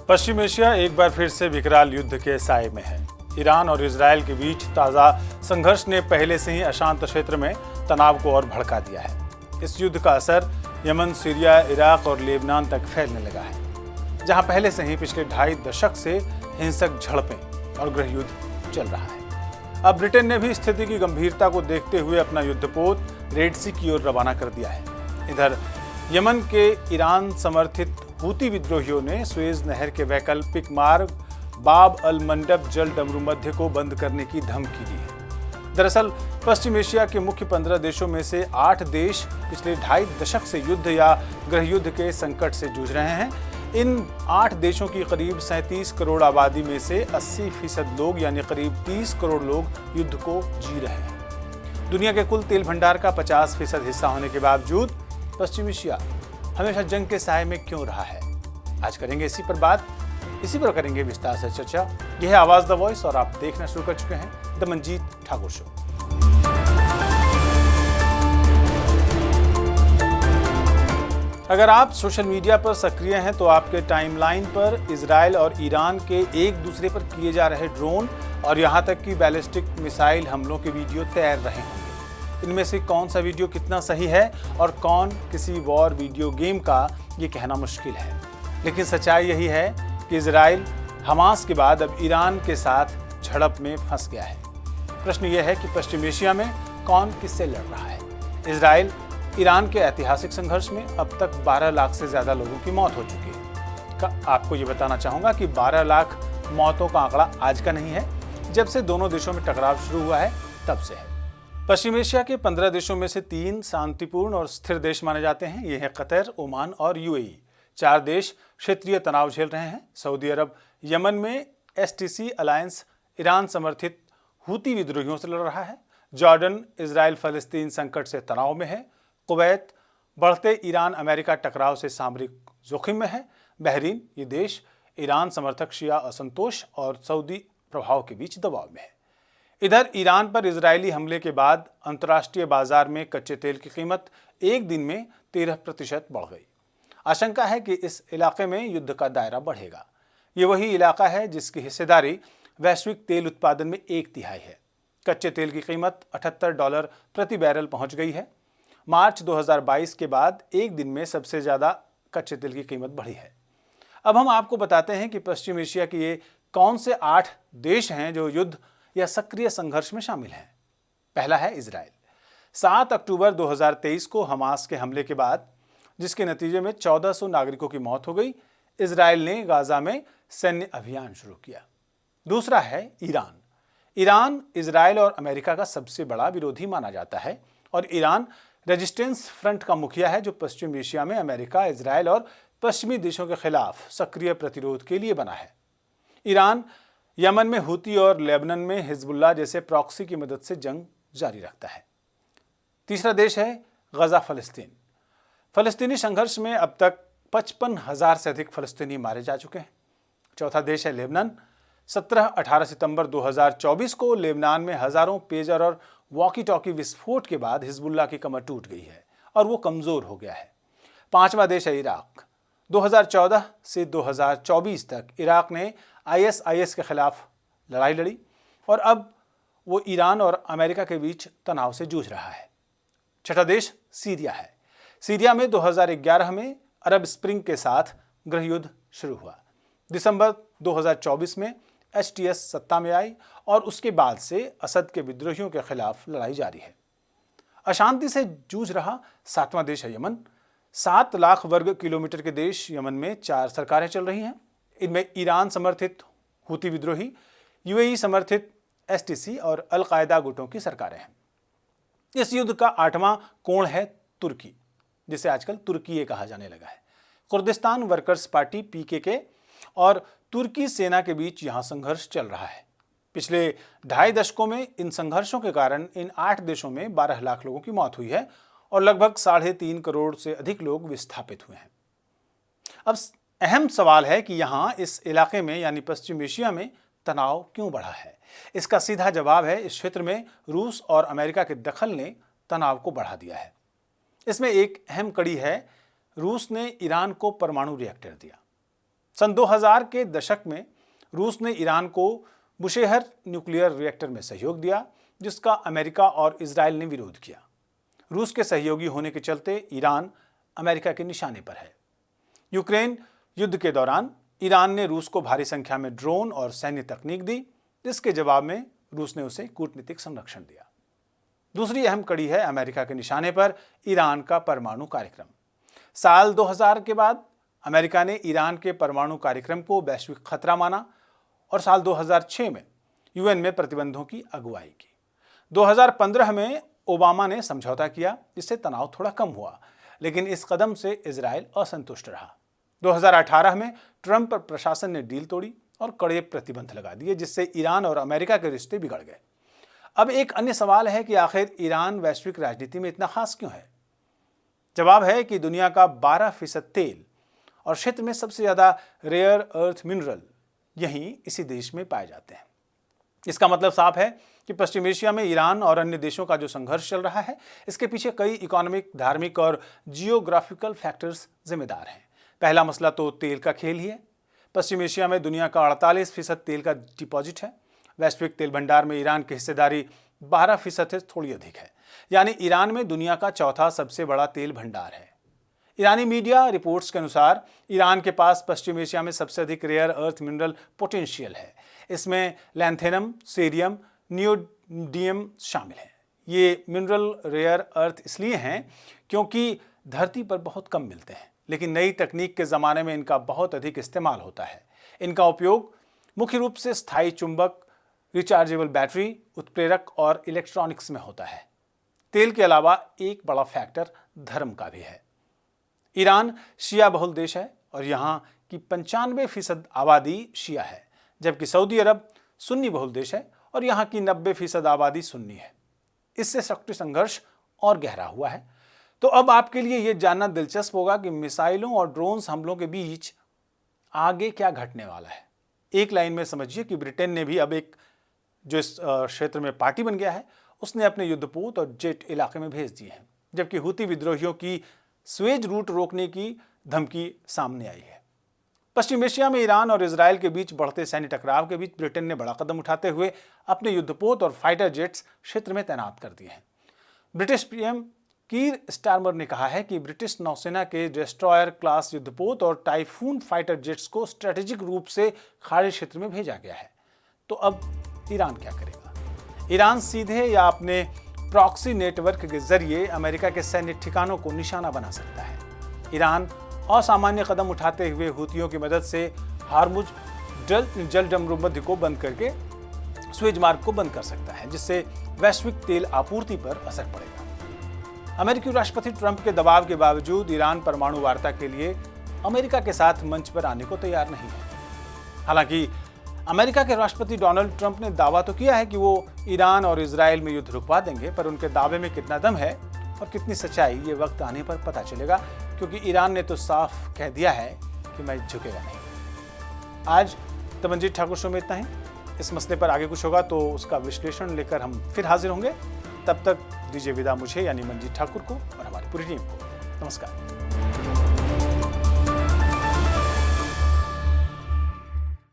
पश्चिम Asia एक बार फिर से विकराल युद्ध के साए में है। ईरान और इजरायल के बीच ताज़ा संघर्ष ने पहले से ही अशांत क्षेत्र में तनाव को और भड़का दिया है। इस युद्ध का असर यमन, सीरिया, इराक और लेबनान तक फैलने लगा है, जहां पहले से ही पिछले 2.5 दशक से हिंसक झड़पें और गृह युद्ध चल रहा है। अब ब्रिटेन ने भी स्थिति की गंभीरता को देखते हुए अपना युद्धपोत रेड सी की ओर रवाना कर दिया है। इधर यमन के ईरान समर्थित हूती विद्रोहियों ने सुएज नहर के वैकल्पिक मार्ग बाब अल मंडब जल डमरू मध्य को बंद करने की धमकी दी है। दरअसल पश्चिम एशिया के मुख्य 15 देशों में से 8 देश पिछले 2.5 दशक से युद्ध या गृह युद्ध के संकट से जूझ रहे हैं। इन 8 देशों की करीब 37 करोड़ आबादी में से 80% लोग यानी करीब 30 करोड़ लोग युद्ध को जी रहे हैं। दुनिया के कुल तेल भंडार का 50% हिस्सा होने के बावजूद पश्चिम एशिया हमेशा जंग के साए में क्यों रहा है? आज करेंगे इसी पर करेंगे विस्तार से चर्चा। यह है आवाज द वॉइस और आप देखना शुरू कर चुके हैं द मंजीत ठाकुर शो। अगर आप सोशल मीडिया पर सक्रिय हैं तो आपके टाइमलाइन पर इजराइल और ईरान के एक दूसरे पर किए जा रहे ड्रोन और यहां तक कि बैलिस्टिक मिसाइल हमलों के वीडियो तैर रहे होंगे। इनमें से कौन सा वीडियो कितना सही है और कौन किसी वॉर वीडियो गेम का, ये कहना मुश्किल है। लेकिन सच्चाई यही है कि इजराइल हमास के बाद अब ईरान के साथ झड़प में फंस गया है। प्रश्न यह है कि पश्चिम एशिया में कौन किससे लड़ रहा है? इजराइल ईरान के ऐतिहासिक संघर्ष में अब तक 12 लाख से ज्यादा लोगों की मौत हो चुकी है। आपको ये बताना चाहूंगा कि 12 लाख मौतों का आंकड़ा आज का नहीं है, जब से दोनों देशों में टकराव शुरू हुआ है तब से है। पश्चिम एशिया के 15 देशों में से 3 शांतिपूर्ण और स्थिर देश माने जाते हैं। ये हैं कतर, ओमान और यूएई। 4 देश क्षेत्रीय तनाव झेल रहे हैं। सऊदी अरब यमन में एसटीसी अलायंस ईरान समर्थित हूती विद्रोहियों से लड़ रहा है। जॉर्डन इजराइल फलस्तीन संकट से तनाव में है। कुवैत बढ़ते ईरान अमेरिका टकराव से सामरिक जोखिम में है। बहरीन, ये देश ईरान समर्थक शिया असंतोष और सऊदी प्रभाव के बीच दबाव में है। इधर ईरान पर इजरायली हमले के बाद अंतर्राष्ट्रीय बाजार में कच्चे तेल की कीमत एक दिन में 13% बढ़ गई। आशंका है कि इस इलाके में युद्ध का दायरा बढ़ेगा। ये वही इलाका है जिसकी हिस्सेदारी वैश्विक तेल उत्पादन में 1/3 है। कच्चे तेल की कीमत $78 प्रति बैरल पहुंच गई है। मार्च 2022 के बाद एक दिन में सबसे ज्यादा कच्चे तेल की कीमत बढ़ी है। अब हम आपको बताते हैं कि पश्चिम एशिया के ये कौन से 8 देश हैं जो युद्ध या सक्रिय संघर्ष में शामिल हैं। पहला है इजराइल। 7 अक्टूबर 2023 को हमास के हमले के बाद, जिसके नतीजे में 1400 नागरिकों की मौत हो गई, इजराइल ने गाजा में सैन्य अभियान शुरू किया। दूसरा है ईरान। ईरान इजराइल और अमेरिका का सबसे बड़ा विरोधी माना जाता है और ईरान रेजिस्टेंस फ्रंट का मुखिया है, जो पश्चिम एशिया में अमेरिका, इजराइल और पश्चिमी देशों के खिलाफ सक्रिय प्रतिरोध के लिए बना है। ईरान यमन में हूती और लेबनान में हिजबुल्लाह जैसे प्रॉक्सी की मदद से जंग जारी रखता है। तीसरा देश है गजा, फलस्तीन। फलस्तीनी संघर्ष में अब तक 55,000 से अधिक फलस्तीनी मारे जा चुके हैं। चौथा देश है लेबनान। 17-18 सितंबर 2024 को लेबनान में हजारों पेजर और वॉकी टॉकी विस्फोट के बाद हिजबुल्लाह की कमर टूट गई है और वो कमजोर हो गया है। पांचवा देश है इराक। 2014 से 2024 तक इराक ने ISIS के खिलाफ लड़ाई लड़ी और अब वो ईरान और अमेरिका के बीच तनाव से जूझ रहा है। छठा देश सीरिया है। सीरिया में 2011 में अरब स्प्रिंग के साथ गृह युद्ध शुरू हुआ। दिसंबर 2024 में HTS सत्ता में आई और उसके बाद से असद के विद्रोहियों के खिलाफ लड़ाई जारी है। अशांति से जूझ रहा 7वां देश है यमन। 7 लाख वर्ग किलोमीटर के देश यमन में 4 सरकारें चल रही हैं। इनमें ईरान समर्थित हूती विद्रोही, UAE समर्थित STC और अल कायदा गुटों की सरकारें हैं। इस युद्ध का 8वां कोण है तुर्की, जिसे आजकल तुर्की कहा जाने लगा है। कुर्दिस्तान वर्कर्स पार्टी PKK और तुर्की सेना के बीच यहां संघर्ष चल रहा है। पिछले 2.5 दशकों में इन संघर्षों के कारण इन 8 देशों में 12 लाख लोगों की मौत हुई है और लगभग 3.5 करोड़ से अधिक लोग विस्थापित हुए हैं। अब अहम सवाल है कि यहाँ इस इलाके में यानी पश्चिम एशिया में तनाव क्यों बढ़ा है? इसका सीधा जवाब है, इस क्षेत्र में रूस और अमेरिका के दखल ने तनाव को बढ़ा दिया है। इसमें एक अहम कड़ी है, रूस ने ईरान को परमाणु रिएक्टर दिया। सन 2000 के दशक में रूस ने ईरान को बुशेहर न्यूक्लियर रिएक्टर में सहयोग दिया, जिसका अमेरिका और इजराइल ने विरोध किया। रूस के सहयोगी होने के चलते ईरान अमेरिका के निशाने पर है। यूक्रेन युद्ध के दौरान ईरान ने रूस को भारी संख्या में ड्रोन और सैन्य तकनीक दी, जिसके जवाब में रूस ने उसे कूटनीतिक संरक्षण दिया। दूसरी अहम कड़ी है अमेरिका के निशाने पर ईरान का परमाणु कार्यक्रम। साल 2000 के बाद अमेरिका ने ईरान के परमाणु कार्यक्रम को वैश्विक खतरा माना और साल 2006 में यूएन में प्रतिबंधों की अगुवाई की। 2015 में ओबामा ने समझौता किया, जिससे तनाव थोड़ा कम हुआ, लेकिन इस कदम से इजराइल असंतुष्ट रहा। 2018 में ट्रंप प्रशासन ने डील तोड़ी और कड़े प्रतिबंध लगा दिए, जिससे ईरान और अमेरिका के रिश्ते बिगड़ गए। अब एक अन्य सवाल है कि आखिर ईरान वैश्विक राजनीति में इतना खास क्यों है? जवाब है कि दुनिया का 12% तेल और क्षेत्र में सबसे ज्यादा रेयर अर्थ मिनरल यहीं इसी देश में पाए जाते हैं। इसका मतलब साफ है कि पश्चिम एशिया में ईरान और अन्य देशों का जो संघर्ष चल रहा है, इसके पीछे कई इकोनॉमिक, धार्मिक और जियोग्राफिकल फैक्टर्स जिम्मेदार हैं। पहला मसला तो तेल का खेल ही है। पश्चिम एशिया में दुनिया का 48% तेल का डिपॉजिट है। वैश्विक तेल भंडार में ईरान की हिस्सेदारी 12% से थोड़ी अधिक है, यानी ईरान में दुनिया का चौथा सबसे बड़ा तेल भंडार है। ईरानी मीडिया रिपोर्ट्स के अनुसार ईरान के पास पश्चिम एशिया में सबसे अधिक रेयर अर्थ मिनरल पोटेंशियल है। इसमें लैंथेनम, सीरियम, नियोडियम शामिल हैं। ये मिनरल रेयर अर्थ इसलिए हैं क्योंकि धरती पर बहुत कम मिलते हैं, लेकिन नई तकनीक के ज़माने में इनका बहुत अधिक इस्तेमाल होता है। इनका उपयोग मुख्य रूप से स्थायी चुंबक, रिचार्जेबल बैटरी, उत्प्रेरक और इलेक्ट्रॉनिक्स में होता है। तेल के अलावा एक बड़ा फैक्टर धर्म का भी है। ईरान शिया बहुल देश है और यहाँ की 95% आबादी शिया है, जबकि सऊदी अरब सुन्नी बहुल देश है और यहाँ की 90% आबादी सुन्नी है। इससे शक्ति संघर्ष और गहरा हुआ है। तो अब आपके लिए यह जानना दिलचस्प होगा कि मिसाइलों और ड्रोन्स हमलों के बीच आगे क्या घटने वाला है। एक लाइन में समझिए कि ब्रिटेन ने भी अब एक जो इस क्षेत्र में पार्टी बन गया है, उसने अपने युद्धपोत और जेट इलाके में भेज दिए हैं, जबकि हुती विद्रोहियों की स्वेज रूट रोकने की धमकी सामने आई है। पश्चिम एशिया में ईरान और इजराइल के बीच बढ़ते सैन्य टकराव के बीच ब्रिटेन ने बड़ा कदम उठाते हुए अपने युद्धपोत और फाइटर जेट्स क्षेत्र में तैनात कर दिए हैं। ब्रिटिश पीएम कीर स्टारमर ने कहा है कि ब्रिटिश नौसेना के डिस्ट्रॉयर क्लास युद्धपोत और टाइफून फाइटर जेट्स को स्ट्रेटेजिक रूप से खाड़ी क्षेत्र में भेजा गया है। तो अब ईरान क्या करेगा? ईरान सीधे या अपने प्रॉक्सी नेटवर्क के जरिए अमेरिका के सैन्य ठिकानों को निशाना बना सकता है। ईरान असामान्य कदम उठाते हुए हूतियों की मदद से हार्मुज जलजमरूमध्य को बंद करके स्वेज मार्ग को बंद कर सकता है, जिससे वैश्विक तेल आपूर्ति पर असर पड़ेगा। अमेरिकी राष्ट्रपति ट्रंप के दबाव के बावजूद ईरान परमाणु वार्ता के लिए अमेरिका के साथ मंच पर आने को तैयार नहीं है। हालांकि अमेरिका के राष्ट्रपति डोनाल्ड ट्रंप ने दावा तो किया है कि वो ईरान और इजराइल में युद्ध रुकवा देंगे, पर उनके दावे में कितना दम है और कितनी सच्चाई, ये वक्त आने पर पता चलेगा, क्योंकि ईरान ने तो साफ कह दिया है कि मैं झुकेगा नहीं। आज तो मंजीत ठाकुर शो में इतना ही। इस मसले पर आगे कुछ होगा तो उसका विश्लेषण लेकर हम फिर हाजिर होंगे। तब तक दीजिए विदा मुझे यानी मंजीत ठाकुर को और हमारी पूरी टीम को। नमस्कार।